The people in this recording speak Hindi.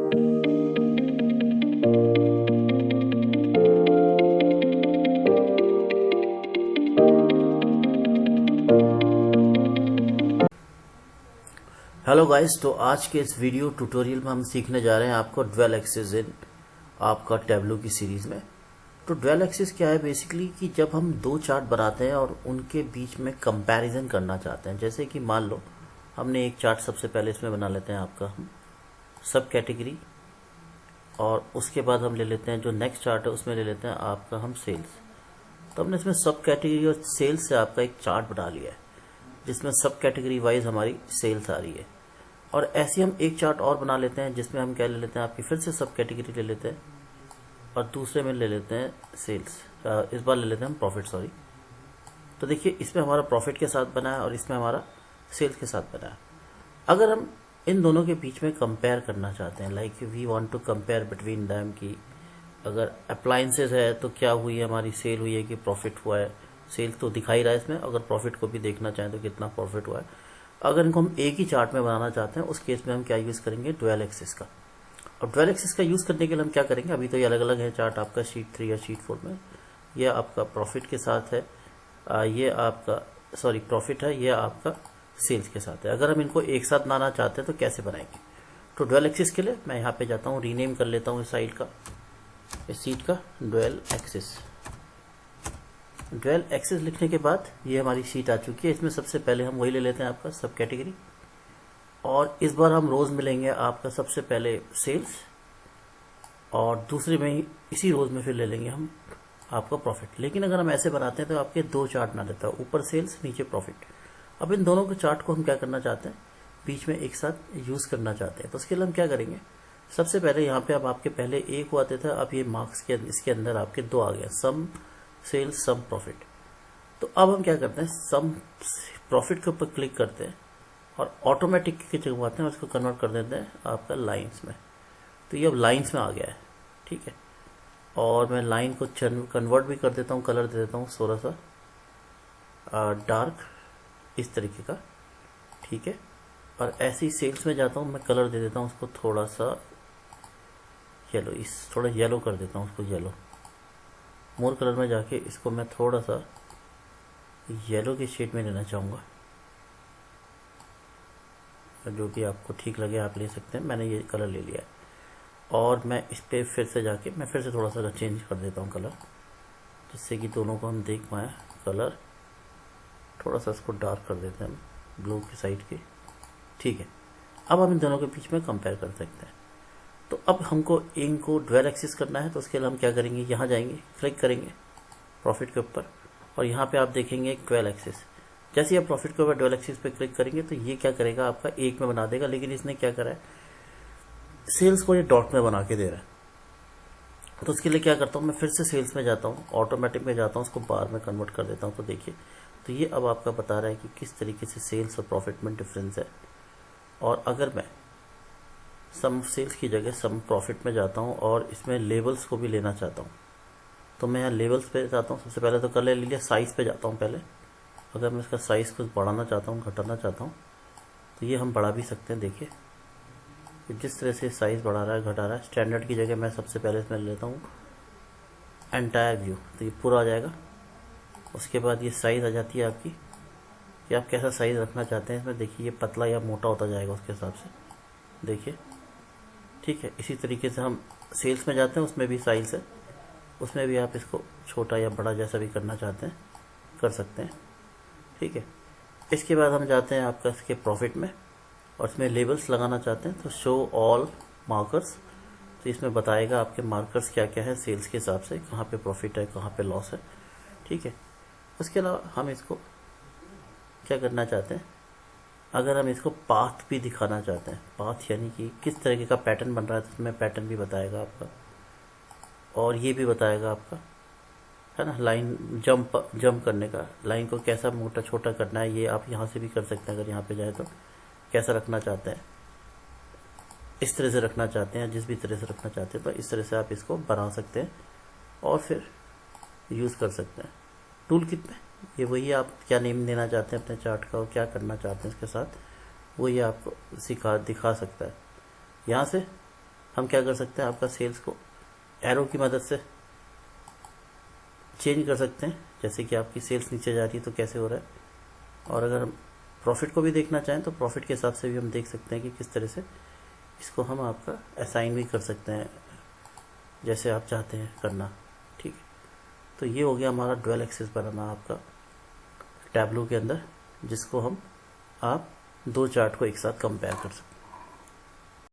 हेलो गाइस, तो आज के इस वीडियो ट्यूटोरियल में हम सीखने जा रहे हैं आपको ड्वेल एक्सिस इन आपका टैब्लो की सीरीज़ में। तो ड्वेल एक्सिस क्या है बेसिकली कि जब हम दो चार्ट बनाते हैं और उनके बीच में कंपैरिजन करना चाहते हैं। जैसे कि मान लो हमने एक चार्ट सबसे पहले इसमें बना लेते हैं आपका हम सब कैटेगरी, और उसके बाद हम ले लेते हैं जो नेक्स्ट चार्ट है उसमें ले लेते हैं आपका हम सेल्स। तो हमने इसमें सब कैटेगरी और सेल्स से आपका एक चार्ट बना लिया है जिसमें सब कैटेगरी वाइज हमारी सेल्स आ रही है। और ऐसे हम एक चार्ट और बना लेते हैं जिसमें हम क्या ले लेते हैं आपकी फिर से सब कैटेगरी ले लेते हैं और दूसरे में ले लेते हैं सेल्स। इस बार ले लेते हैं हम प्रॉफिट, सॉरी। तो देखिए इसमें हमारा प्रॉफिट के साथ बना है और इसमें हमारा सेल्स के साथ बना है। अगर हम इन दोनों के बीच में कंपेयर करना चाहते हैं, like we want to compare between them, की अगर अप्लायंसेज है तो क्या हुई है हमारी सेल हुई है कि प्रॉफिट हुआ है। सेल तो दिखाई रहा है इसमें, अगर प्रॉफिट को भी देखना चाहें तो कितना प्रॉफिट हुआ है। अगर इनको हम एक ही चार्ट में बनाना चाहते हैं उस केस में हम क्या यूज़ करेंगे, ड्वेल एक्सिस का। और ड्वेल एक्सिस का यूज़ करने के लिए हम क्या करेंगे, अभी तो ये अलग अलग है चार्ट आपका शीट 3 या शीट 4 में। ये आपका प्रॉफिट के साथ है, ये आपका सॉरी प्रॉफिट है, ये आपका सेल्स के साथ है। अगर हम इनको एक साथ बनाना चाहते हैं तो कैसे बनाएंगे। तो ड्वेल एक्सिस के लिए मैं यहाँ पे जाता हूँ, रीनेम कर लेता हूँ इस साइड का, इस सीट का ड्वेल एक्सिस। ड्वेल एक्सिस लिखने के बाद ये हमारी शीट आ चुकी है। इसमें सबसे पहले हम वही ले लेते हैं आपका सब कैटेगरी, और इस बार हम रोज मिलेंगे आपका सबसे पहले सेल्स, और दूसरे में ही इसी रोज में फिर ले लेंगे हम आपका प्रॉफिट। लेकिन अगर हम ऐसे बनाते हैं तो आपके दो चार्ट बना देता है, ऊपर सेल्स नीचे प्रॉफिट। अब इन दोनों के चार्ट को हम क्या करना चाहते हैं, बीच में एक साथ यूज करना चाहते हैं। तो उसके लिए हम क्या करेंगे, सबसे पहले यहाँ पे अब आपके पहले एक हुआ थे, अब ये मार्क्स के इसके अंदर आपके दो आ गया, सम सेल्स सम प्रॉफिट। तो अब हम क्या करते हैं, सम प्रॉफिट के ऊपर क्लिक करते हैं और ऑटोमेटिक की जगह आते हैं, उसको कन्वर्ट कर देते हैं आपका लाइंस में। तो ये अब लाइंस में आ गया है, ठीक है। और मैं लाइन को कन्वर्ट भी कर देता हूँ, कलर दे देता हूँ थोड़ा सा डार्क इस तरीके का, ठीक है। और ऐसे ही सेल्स में जाता हूँ, मैं कलर दे देता हूँ उसको थोड़ा सा येलो, थोड़ा येलो कर देता हूँ उसको, येलो। मोर कलर में जाके इसको मैं थोड़ा सा येलो के शेड में लेना चाहूँगा, जो भी आपको ठीक लगे आप ले सकते हैं। मैंने ये कलर ले लिया है और मैं इस पर फिर से जाके मैं फिर से थोड़ा सा चेंज कर देता हूँ कलर, जिससे कि दोनों को हम देख पाएँ। कलर थोड़ा सा इसको डार्क कर देते हैं हम ब्लू की साइड की, ठीक है। अब हम इन दोनों के बीच में कंपेयर कर सकते हैं। तो अब हमको इनको ड्वेल एक्सिस करना है, तो उसके लिए हम क्या करेंगे, यहाँ जाएंगे, क्लिक करेंगे प्रॉफिट के ऊपर, और यहाँ पे आप देखेंगे एक ड्वेल एक्सिस। जैसे ही आप प्रॉफिट के ऊपर ड्वेल एक्सिस पे क्लिक करेंगे तो ये क्या करेगा, आपका एक में बना देगा। लेकिन इसने क्या करा है, सेल्स को ये डॉट में बना के दे रहा है। तो उसके लिए क्या करता हूँ, मैं फिर से सेल्स में जाता हूँ, ऑटोमेटिक में जाता हूँ, उसको बार में कन्वर्ट कर देता हूँ। तो देखिए, तो ये अब आपका बता रहा है कि किस तरीके से सेल्स और प्रॉफिट में डिफरेंस है। और अगर मैं सम सेल्स की जगह सम प्रॉफिट में जाता हूँ और इसमें लेबल्स को भी लेना चाहता हूँ, तो मैं यहाँ लेबल्स पे जाता हूँ। सबसे पहले तो कर ले लिया, साइज़ पे जाता हूँ पहले। अगर मैं इसका साइज़ कुछ बढ़ाना चाहता हूँ, घटाना चाहता हूँ, तो ये हम बढ़ा भी सकते हैं। देखिए जिस तरह से साइज़ बढ़ा रहा है घटा रहा है। स्टैंडर्ड की जगह मैं सबसे पहले इसमें लेता हूँ एंटायर व्यू, तो ये पूरा आ जाएगा। उसके बाद ये साइज़ आ जाती है आपकी कि आप कैसा साइज़ रखना चाहते हैं इसमें। देखिए ये पतला या मोटा होता जाएगा उसके हिसाब से, देखिए, ठीक है। इसी तरीके से हम सेल्स में जाते हैं, उसमें भी साइज है, उसमें भी आप इसको छोटा या बड़ा जैसा भी करना चाहते हैं कर सकते हैं, ठीक है। इसके बाद हम जाते हैं आपका इसके प्रॉफिट में, और इसमें लेबल्स लगाना चाहते हैं तो शो ऑल मार्कर्स। तो इसमें बताएगा आपके मार्कर्स क्या क्या है सेल्स के हिसाब से, कहाँ पे प्रॉफिट है कहाँ पे लॉस है, ठीक है। उसके अलावा हम इसको क्या करना चाहते हैं, अगर हम इसको पाथ भी दिखाना चाहते हैं, पाथ यानी कि किस तरीके का पैटर्न बन रहा है, तो इसमें पैटर्न भी बताएगा आपका, और ये भी बताएगा आपका, है ना, लाइन जंप करने का, लाइन को कैसा मोटा छोटा करना है, ये आप यहाँ से भी कर सकते हैं। अगर यहाँ पे जाए तो कैसा रखना चाहते हैं, इस तरह से रखना चाहते हैं, जिस भी तरह से रखना चाहते हैं, तो इस तरह से आप इसको बना सकते हैं और फिर यूज़ कर सकते हैं। टूल किट में ये वही आप क्या नेम देना चाहते हैं अपने चार्ट का और क्या करना चाहते हैं इसके साथ, वो ये आपको दिखा सकता है। यहाँ से हम क्या कर सकते हैं, आपका सेल्स को एरो की मदद से चेंज कर सकते हैं, जैसे कि आपकी सेल्स नीचे जा रही है तो कैसे हो रहा है। और अगर हम प्रॉफिट को भी देखना चाहें तो प्रॉफिट के हिसाब से भी हम देख सकते हैं कि किस तरह से इसको हम आपका असाइन भी कर सकते हैं, जैसे आप चाहते हैं करना। ठीक है, तो ये हो गया हमारा ड्वेल एक्सिस बनाना आपका टैब्लो के अंदर, जिसको हम आप दो चार्ट को एक साथ कंपेयर कर सकते हैं।